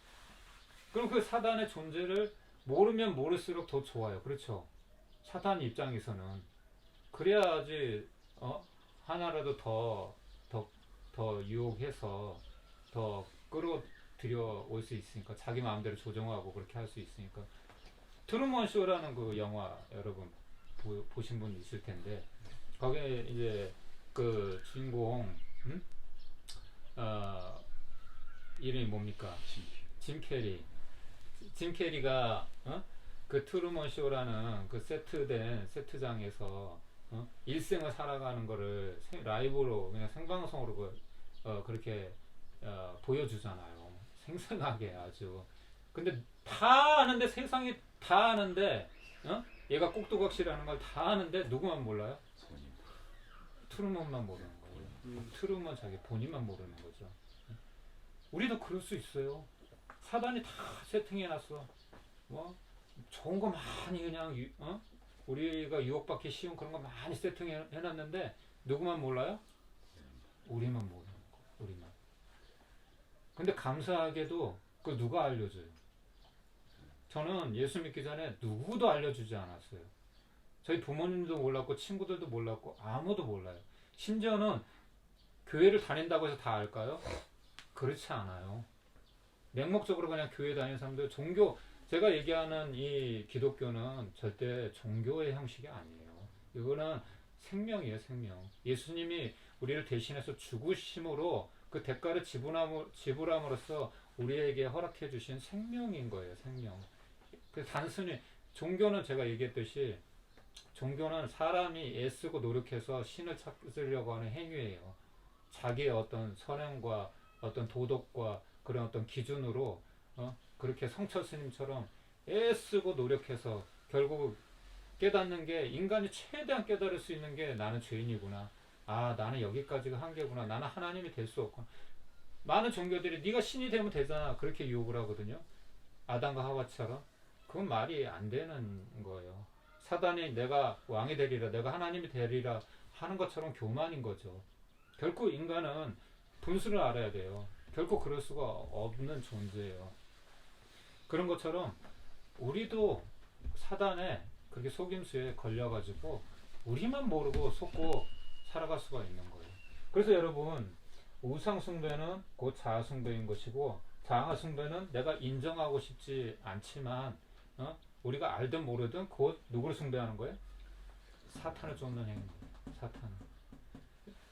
그럼 그 사단의 존재를 모르면 모를수록 더 좋아요. 그렇죠? 사단 입장에서는 그래야지 하나라도 더 유혹해서 더 끌어들여 올 수 있으니까, 자기 마음대로 조정하고 그렇게 할 수 있으니까. 트루먼 쇼라는 그 영화 여러분 보신 분 있을 텐데, 거기에 이제 그 주인공 이름이 뭡니까? 짐 캐리. 짐 캐리가 그 트루먼 쇼라는 그 세트장에서 일생을 살아가는 거를 라이브로 그냥 생방송으로 그렇게 보여주잖아요. 생생하게 아주. 근데 다 아는데, 세상이 다 아는데, 얘가 꼭두각시라는 걸 다 아는데 누구만 몰라요? 트루먼만 모르는 거예요. 트루먼 자기 본인만 모르는 거죠. 우리도 그럴 수 있어요. 사단이 다 세팅해놨어. 뭐 좋은 거 많이 그냥 우리가 유혹받기 쉬운 그런 거 많이 세팅해놨는데 누구만 몰라요? 우리만 모르는 거. 우리만. 근데 감사하게도 그 누가 알려줘요? 저는 예수 믿기 전에 누구도 알려주지 않았어요. 저희 부모님도 몰랐고 친구들도 몰랐고 아무도 몰라요. 심지어는 교회를 다닌다고 해서 다 알까요? 그렇지 않아요. 맹목적으로 그냥 교회 다니는 사람들, 종교, 제가 얘기하는 이 기독교는 절대 종교의 형식이 아니에요. 이거는 생명이에요, 생명. 예수님이 우리를 대신해서 죽으심으로 그 대가를 지불함으로써 우리에게 허락해 주신 생명인 거예요, 생명. 그 단순히 종교는 제가 얘기했듯이 종교는 사람이 애쓰고 노력해서 신을 찾으려고 하는 행위예요. 자기의 어떤 선행과 어떤 도덕과 그런 어떤 기준으로 그렇게 성철 스님처럼 애쓰고 노력해서 결국 깨닫는 게, 인간이 최대한 깨달을 수 있는 게 나는 죄인이구나. 아, 나는 여기까지가 한계구나. 나는 하나님이 될 수 없구나. 많은 종교들이 네가 신이 되면 되잖아, 그렇게 유혹을 하거든요. 아담과 하와처럼. 그건 말이 안 되는 거예요. 사단이 내가 왕이 되리라, 내가 하나님이 되리라 하는 것처럼 교만인 거죠. 결코 인간은 분수를 알아야 돼요. 결코 그럴 수가 없는 존재예요. 그런 것처럼 우리도 사단에 그렇게 속임수에 걸려가지고 우리만 모르고 속고 살아갈 수가 있는 거예요. 그래서 여러분, 우상숭배는 곧 자아숭배인 것이고, 자아숭배는 내가 인정하고 싶지 않지만 우리가 알든 모르든 곧 누구를 숭배하는 거예요? 사탄을 쫓는 행위입니다. 사탄.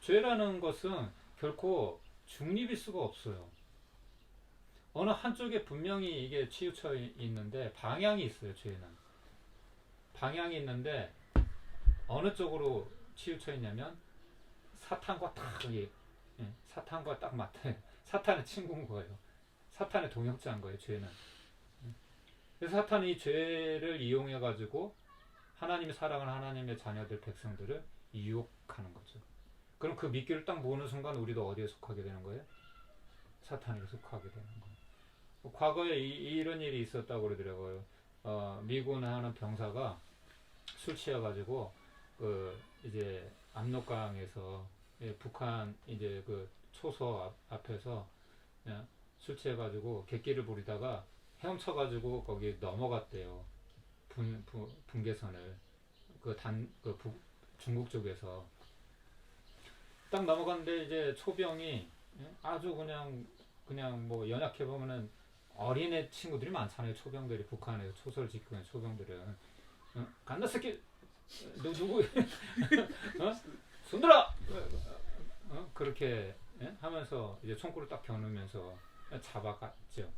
죄라는 것은 결코 중립일 수가 없어요. 어느 한쪽에 분명히 이게 치우쳐 있는데 방향이 있어요. 죄는 방향이 있는데 어느 쪽으로 치우쳐 있냐면 사탄과 딱 사탄과 딱 맞아요. 사탄의 친구인 거예요. 사탄의 동역자인 거예요. 죄는. 그래서 사탄이 이 죄를 이용해 가지고 하나님이 사랑하는 하나님의 자녀들, 백성들을 유혹하는 거죠. 그럼 그 미끼를 딱 모으는 순간 우리도 어디에 속하게 되는 거예요? 사탄에게 속하게 되는 거예요. 과거에 이런 일이 있었다고 그러더라고요. 미군 하는 병사가 술 취해가지고 이제 압록강에서 북한 이제 그 초소 앞에서 술 취해가지고 객기를 부리다가 헤엄쳐가지고 거기 넘어갔대요. 분계선을 중국 쪽에서 딱 넘어갔는데 이제 초병이 아주 그냥 뭐 연약해 보면은 어린애 친구들이 많잖아요. 초병들이 북한에서 초소를 지키고 있는 초병들은 간다 새끼 너 누구 손들어 그렇게 하면서 이제 총구를 딱 겨누면서 잡아갔죠.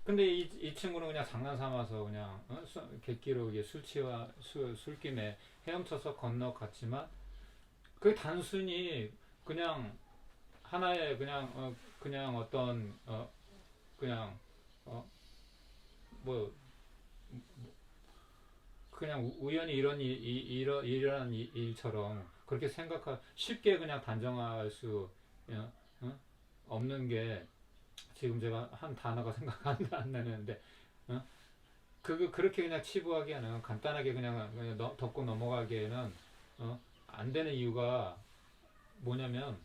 근데 이 친구는 그냥 장난 삼아서 그냥 객기로 술김에 헤엄쳐서 건너갔지만 그게 단순히 그냥 하나의 그냥 어떤 그냥 우연히 이런 일처럼 그렇게 쉽게 그냥 단정할 수 없는 게, 지금 제가 한 단어가 생각 안 나는데 그렇게 그냥 치부하기에는, 간단하게 그냥 덮고 넘어가기에는 안 되는 이유가 뭐냐면,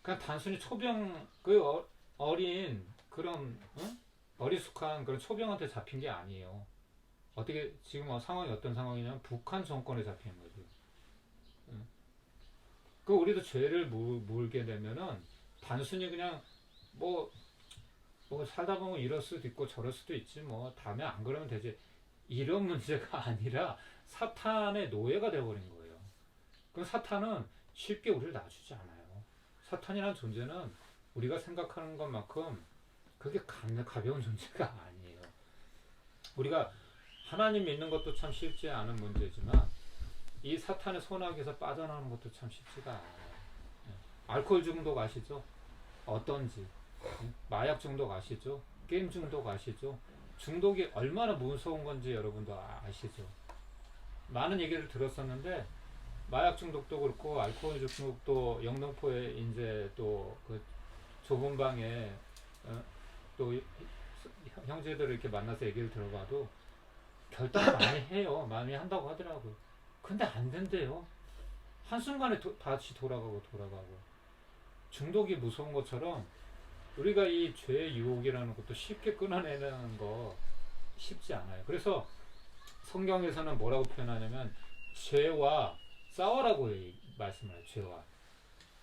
그냥 단순히 초병 어린 그런 어리숙한 그런 초병한테 잡힌 게 아니에요. 어떻게 지금 상황이 어떤 상황이냐면 북한 정권에 잡힌 거죠. 우리도 죄를 물게 되면은 단순히 그냥 뭐 살다 보면 이럴 수도 있고 저럴 수도 있지, 뭐 다음에 안 그러면 되지, 이런 문제가 아니라 사탄의 노예가 되어버린 거예요. 그럼 사탄은 쉽게 우리를 놔주지 않아요. 사탄이라는 존재는 우리가 생각하는 것만큼 그게 가벼운 존재가 아니에요. 우리가 하나님 믿는 것도 참 쉽지 않은 문제지만 이 사탄의 손아귀에서 빠져나오는 것도 참 쉽지가 않아요. 알코올 중독 아시죠? 어떤지. 마약 중독 아시죠? 게임 중독 아시죠? 중독이 얼마나 무서운 건지 여러분도 아시죠? 많은 얘기를 들었었는데 마약 중독도 그렇고 알코올 중독도 영등포에 이제 또 그 좁은 방에 또 형제들을 이렇게 만나서 얘기를 들어봐도 결단을 많이 해요. 많이 한다고 하더라고요. 근데 안 된대요. 한순간에 다시 돌아가고. 중독이 무서운 것처럼 우리가 이 죄의 유혹이라는 것도 쉽게 끊어내는 거 쉽지 않아요. 그래서 성경에서는 뭐라고 표현하냐면 죄와 싸워라고 말씀을 해요. 죄와.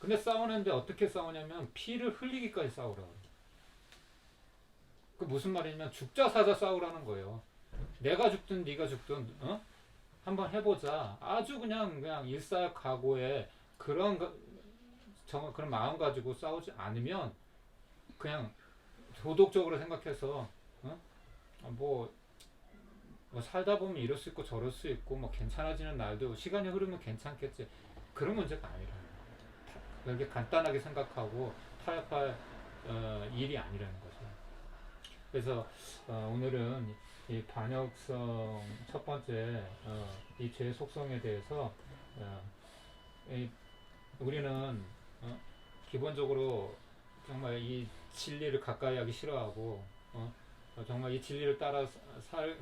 근데 싸우는데 어떻게 싸우냐면 피를 흘리기까지 싸우라고 해요. 그 무슨 말이냐면 죽자 사자 싸우라는 거예요. 내가 죽든 네가 죽든 한번 해보자. 아주 그냥 일사각오에 그런 그런 마음 가지고 싸우지 않으면 그냥 도덕적으로 생각해서 뭐 살다 보면 이럴 수 있고 저럴 수 있고 뭐 괜찮아지는 날도 시간이 흐르면 괜찮겠지. 그런 문제가 아니라는 거예요. 그렇게 간단하게 생각하고 타협할 일이 아니라는 거죠. 그래서 오늘은 이 반역성 첫 번째 이 죄의 속성에 대해서 우리는 기본적으로 정말 이 진리를 가까이 하기 싫어하고 정말 이 진리를 따라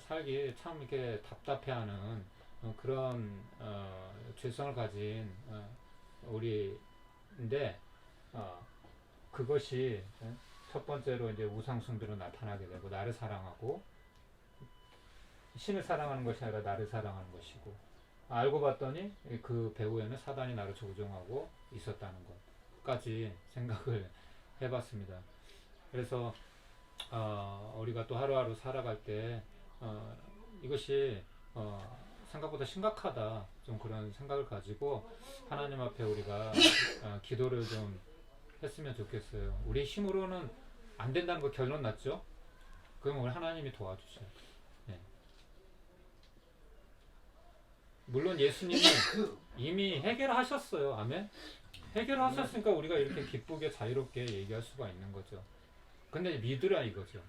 살기 참 이렇게 답답해하는 그런 죄성을 가진 우리인데 그것이 첫 번째로 이제 우상숭배로 나타나게 되고 나를 사랑하고 신을 사랑하는 것이 아니라 나를 사랑하는 것이고 알고 봤더니 그 배후에는 사단이 나를 조종하고 있었다는 것까지 생각을 해봤습니다. 그래서 우리가 또 하루하루 살아갈 때 이것이 생각보다 심각하다 좀 그런 생각을 가지고 하나님 앞에 우리가 기도를 좀 했으면 좋겠어요. 우리 힘으로는 안 된다는 거 결론 났죠? 그럼 우리 하나님이 도와주셔요. 네. 물론 예수님이 이미 해결하셨어요. 아멘. 해결하셨으니까 우리가 이렇게 기쁘게 자유롭게 얘기할 수가 있는 거죠. 근데 믿으라 이거죠.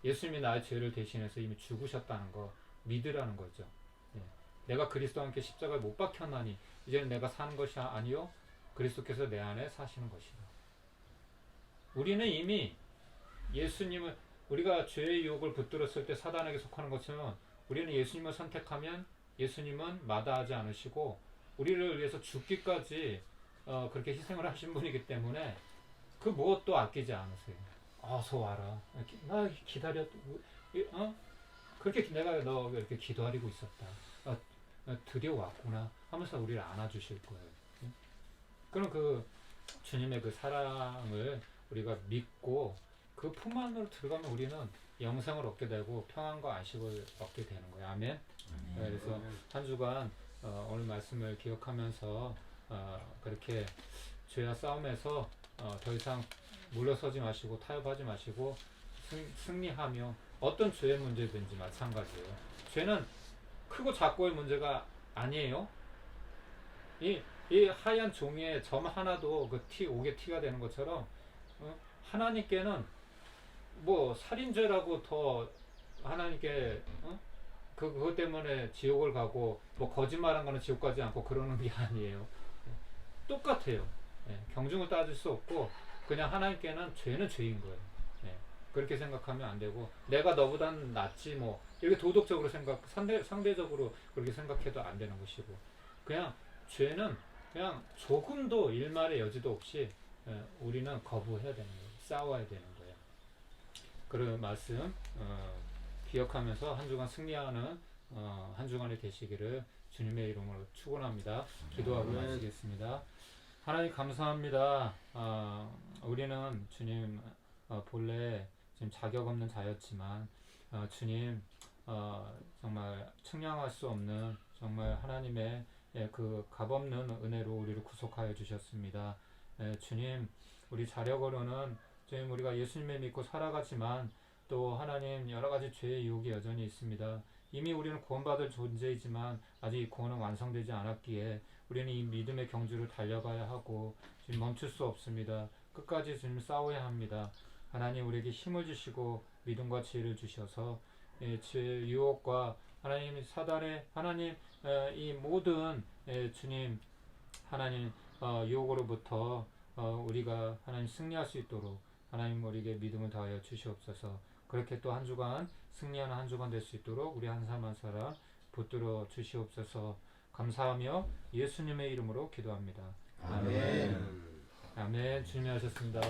예수님이 나의 죄를 대신해서 이미 죽으셨다는 거 믿으라는 거죠. 내가 그리스도와 함께 십자가에 못 박혔나니 이제는 내가 사는 것이 아니요 그리스도께서 내 안에 사시는 것이다. 우리는 이미 예수님을 우리가 죄의 유혹을 붙들었을 때 사단에게 속하는 것처럼 우리는 예수님을 선택하면 예수님은 마다하지 않으시고 우리를 위해서 죽기까지 그렇게 희생을 하신 분이기 때문에 그 무엇도 아끼지 않으세요. 어서 와라. 나 기다렸. 그렇게 내가 너 이렇게 기다리고 있었다. 드디어 왔구나 하면서 우리를 안아주실 거예요. 그럼 그 주님의 그 사랑을 우리가 믿고 그 품 안으로 들어가면 우리는 영생을 얻게 되고 평안과 안식을 얻게 되는 거예요. 아멘. 그래서 한 주간 오늘 말씀을 기억하면서 그렇게 죄와 싸움에서 더 이상 물러서지 마시고 타협하지 마시고 승리하며 어떤 죄의 문제든지 마찬가지예요. 죄는 크고 작고의 문제가 아니에요. 이 하얀 종이에 점 하나도 그 옥에 티가 되는 것처럼 하나님께는 뭐 살인죄라고 더 하나님께 그것 때문에 지옥을 가고 뭐 거짓말한 거는 지옥 가지 않고 그러는 게 아니에요. 똑같아요. 경중을 따질 수 없고 그냥 하나님께는 죄는 죄인 거예요. 그렇게 생각하면 안 되고 내가 너보다는 낫지 뭐 이렇게 도덕적으로 상대적으로 그렇게 생각해도 안 되는 것이고 그냥 죄는 그냥 조금도 일말의 여지도 없이 우리는 거부해야 되는 거예요. 싸워야 되는 거예요. 그런 말씀 기억하면서 한 주간 승리하는 한 주간이 되시기를 주님의 이름으로 축원합니다. 기도하고 마치겠습니다. 하나님 감사합니다. 우리는 주님 본래 지금 자격 없는 자였지만 주님 정말 측량할 수 없는 정말 하나님의 그 값없는 은혜로 우리를 구속하여 주셨습니다. 주님 우리 자력으로는 주님 우리가 예수님을 믿고 살아가지만 또 하나님 여러가지 죄의 유혹이 여전히 있습니다. 이미 우리는 구원받을 존재이지만 아직 구원은 완성되지 않았기에 우리는 이 믿음의 경주를 달려가야 하고 지금 멈출 수 없습니다. 끝까지 주님 싸워야 합니다. 하나님 우리에게 힘을 주시고 믿음과 지혜를 주셔서 죄의 유혹과 하나님 사단의 하나님 이 모든 주님 하나님 유혹으로부터 우리가 하나님 승리할 수 있도록 하나님 우리에게 믿음을 다하여 주시옵소서. 그렇게 또 한 주간 승리하는 한 주간 될 수 있도록 우리 한 사람 한 사람 붙들어 주시옵소서. 감사하며 예수님의 이름으로 기도합니다. 아멘. 아멘. 주님이 하셨습니다.